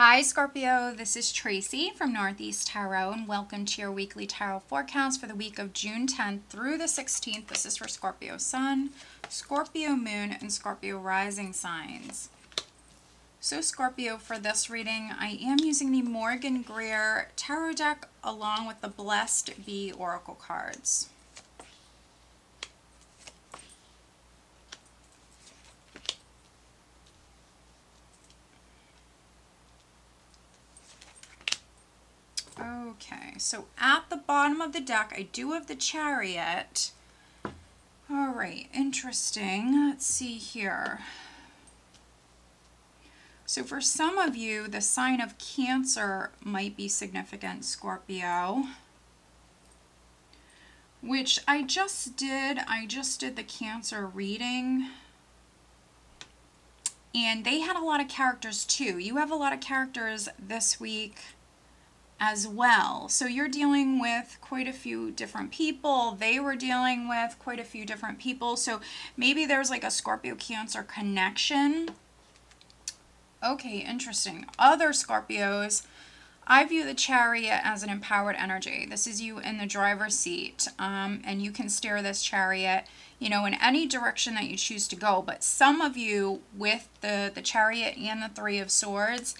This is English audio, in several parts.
Hi Scorpio, this is Tracy from Northeast Tarot and welcome to your weekly tarot forecast for the week of June 10th through the 16th. This is for Scorpio Sun, Scorpio Moon, and Scorpio Rising signs. So Scorpio, for this reading, I am using the Morgan Greer Tarot deck along with the Blessed Bee Oracle cards. Okay, so at the bottom of the deck, I do have the Chariot. All right, interesting. Let's see here. So for some of you, the sign of Cancer might be significant, Scorpio. Which I just did. I just did the Cancer reading. And they had a lot of characters too. You have a lot of characters this week as well. So you're dealing with quite a few different people. They were dealing with quite a few different people. So maybe there's like a Scorpio Cancer connection. Okay, interesting. Other Scorpios, I view the Chariot as an empowered energy. This is you in the driver's seat, and you can steer this Chariot, you know, in any direction that you choose to go. But some of you with the Chariot and the Three of Swords,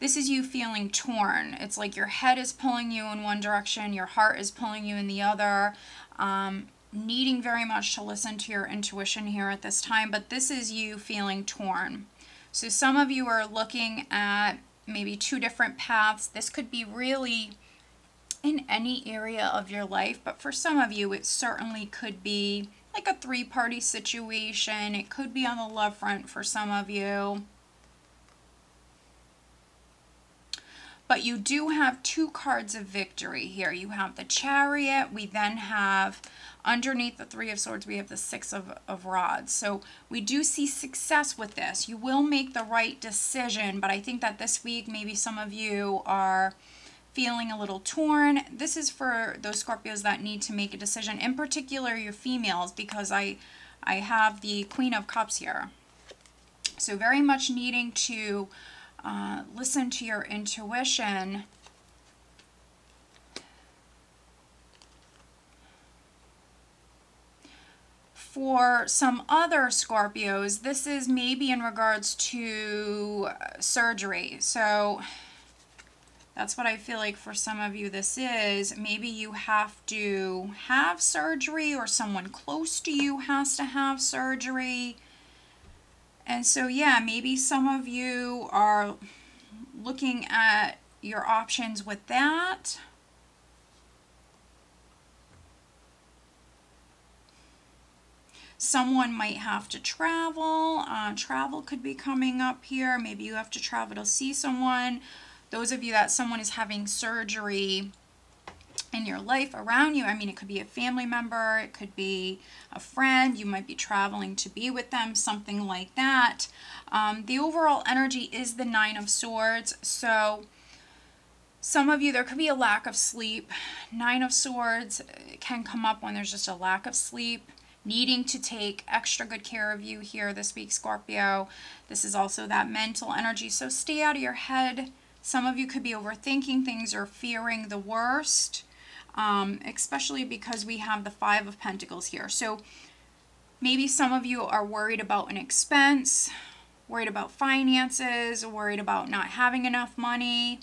this is you feeling torn. It's like your head is pulling you in one direction, your heart is pulling you in the other, needing very much to listen to your intuition here at this time, but this is you feeling torn. So some of you are looking at maybe two different paths. This could be really in any area of your life, but for some of you, it certainly could be like a three-party situation. It could be on the love front for some of you. But you do have two cards of victory here. You have the Chariot. We then have, underneath the Three of Swords, we have the Six of Rods. So we do see success with this. You will make the right decision, but I think that this week maybe some of you are feeling a little torn. This is for those Scorpios that need to make a decision, in particular your females, because I have the Queen of Cups here. So very much needing to listen to your intuition. For some other Scorpios, this is maybe in regards to surgery. So that's what I feel like for some of you this is. Maybe you have to have surgery, or someone close to you has to have surgery. And so, yeah, maybe some of you are looking at your options with that. Someone might have to travel. Travel could be coming up here. Maybe you have to travel to see someone. Those of you that someone is having surgery in your life around you, I mean, it could be a family member, it could be a friend, you might be traveling to be with them, something like that. The overall energy is the Nine of Swords. So some of you, there could be a lack of sleep. Nine of Swords can come up when there's just a lack of sleep, needing to take extra good care of you here this week, Scorpio. This is also that mental energy, so stay out of your head. Some of you could be overthinking things or fearing the worst. Especially because we have the Five of Pentacles here. So maybe some of you are worried about an expense, worried about finances, worried about not having enough money.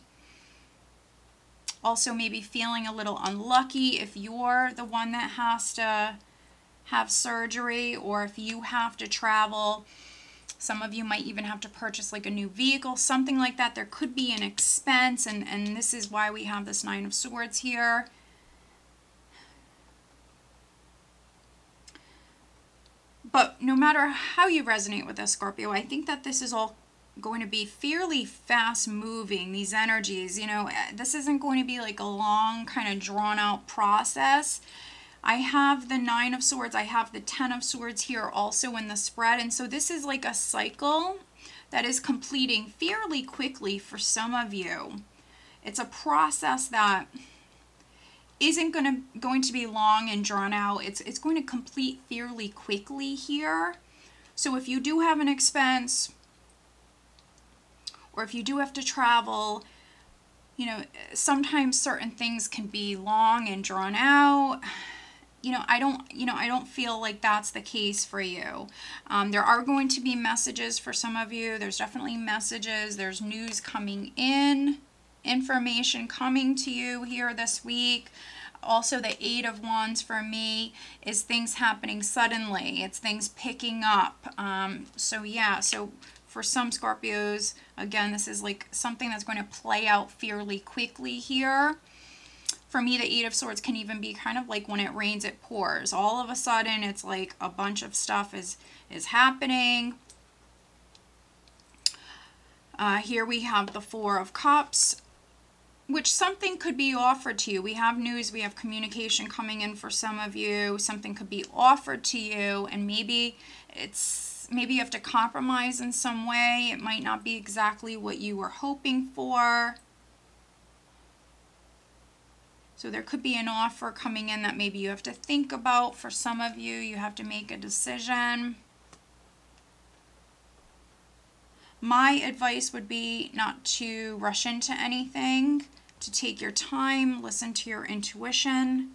Also maybe feeling a little unlucky if you're the one that has to have surgery, or if you have to travel. Some of you might even have to purchase like a new vehicle, something like that. There could be an expense, and this is why we have this Nine of Swords here. But no matter how you resonate with this, Scorpio, I think that this is all going to be fairly fast moving, these energies. You know, this isn't going to be like a long kind of drawn out process. I have the Nine of Swords. I have the Ten of Swords here also in the spread. And so this is like a cycle that is completing fairly quickly for some of you. It's a process that isn't going to be long and drawn out. It's going to complete fairly quickly here. So if you do have an expense, or if you do have to travel, you know, sometimes certain things can be long and drawn out. I don't feel like that's the case for you. There are going to be messages for some of you. There's definitely messages. There's news coming in, information coming to you here this week. Also, the 8 of Wands for me is things happening suddenly. It's things picking up. So for some Scorpios, again, this is like something that's going to play out fairly quickly here. For me, the 8 of Swords can even be kind of like when it rains, it pours. All of a sudden, it's like a bunch of stuff is happening. Here we have the 4 of Cups, which something could be offered to you. We have news, we have communication coming in for some of you. Something could be offered to you, and maybe you have to compromise in some way. It might not be exactly what you were hoping for. So there could be an offer coming in that maybe you have to think about. For some of you, you have to make a decision. My advice would be not to rush into anything, to take your time, listen to your intuition.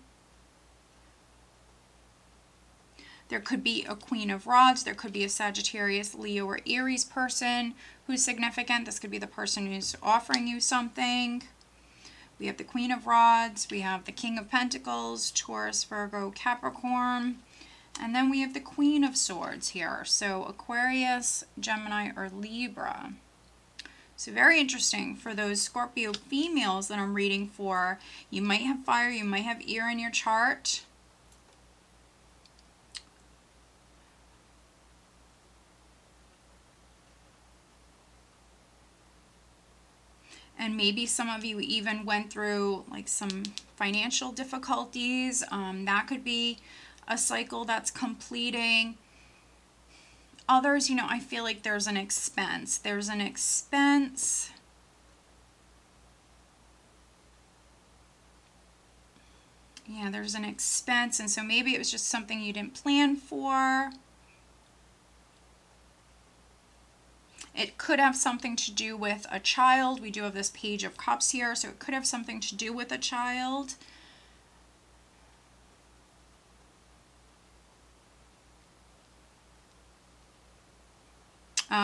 There could be a Queen of Rods. There could be a Sagittarius, Leo, or Aries person who's significant. This could be the person who's offering you something. We have the Queen of Rods, we have the King of Pentacles, Taurus, Virgo, Capricorn, and then we have the Queen of Swords here. So Aquarius, Gemini, or Libra. So very interesting for those Scorpio females that I'm reading for. You might have fire, you might have air in your chart. And maybe some of you even went through like some financial difficulties. That could be a cycle that's completing. Others, I feel like there's an expense. There's an expense. Yeah, there's an expense. And so maybe it was just something you didn't plan for. It could have something to do with a child. We do have this Page of Cups here, so it could have something to do with a child.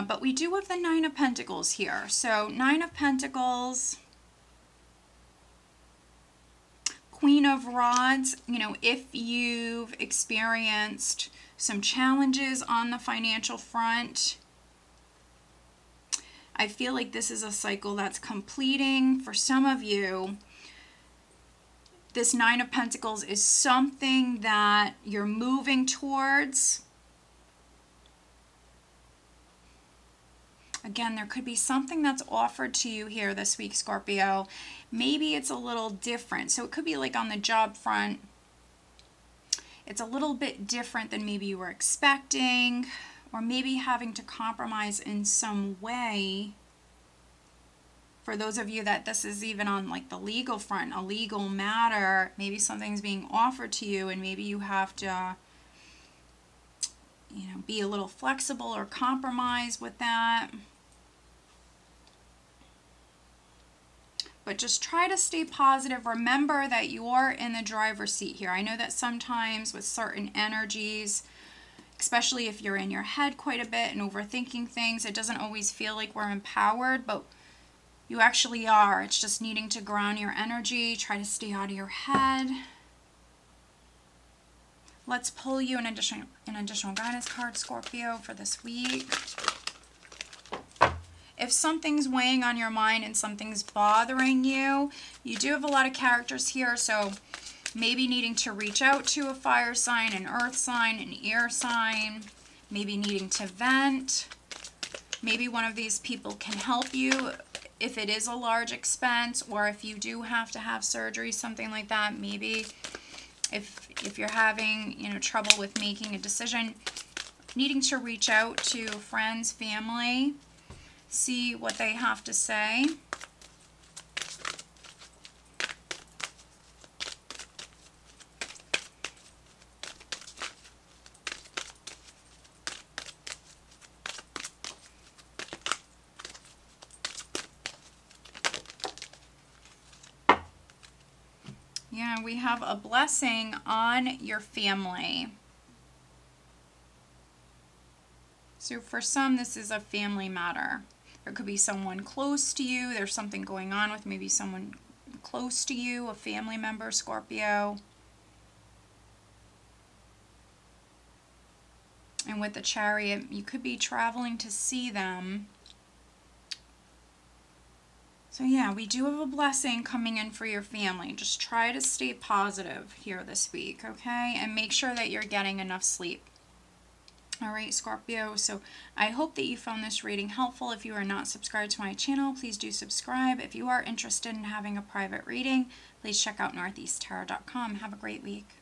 But we do have the 9 of Pentacles here. So 9 of Pentacles, Queen of Rods, if you've experienced some challenges on the financial front, I feel like this is a cycle that's completing. For some of you, this 9 of Pentacles is something that you're moving towards. Again, there could be something that's offered to you here this week, Scorpio. Maybe it's a little different. So it could be like on the job front. It's a little bit different than maybe you were expecting. Or maybe having to compromise in some way. For those of you that this is even on like the legal front, a legal matter, maybe something's being offered to you and maybe you have to, be a little flexible or compromise with that. But just try to stay positive. Remember that you're in the driver's seat here. I know that sometimes with certain energies, especially if you're in your head quite a bit and overthinking things, it doesn't always feel like we're empowered, but you actually are. It's just needing to ground your energy, try to stay out of your head. Let's pull you an additional guidance card, Scorpio, for this week. If something's weighing on your mind and something's bothering you, you do have a lot of characters here, so maybe needing to reach out to a fire sign, an earth sign, an air sign, maybe needing to vent. Maybe one of these people can help you if it is a large expense, or if you do have to have surgery, something like that. Maybe if you're having, trouble with making a decision, needing to reach out to friends, family, see what they have to say. Yeah, we have a blessing on your family. So for some, this is a family matter. There could be someone close to you. There's something going on with maybe someone close to you, a family member, Scorpio. And with the Chariot, you could be traveling to see them. So yeah, we do have a blessing coming in for your family. Just try to stay positive here this week, okay? And make sure that you're getting enough sleep. All right, Scorpio, so I hope that you found this reading helpful. If you are not subscribed to my channel, please do subscribe. If you are interested in having a private reading, please check out northeasttarot.com. Have a great week.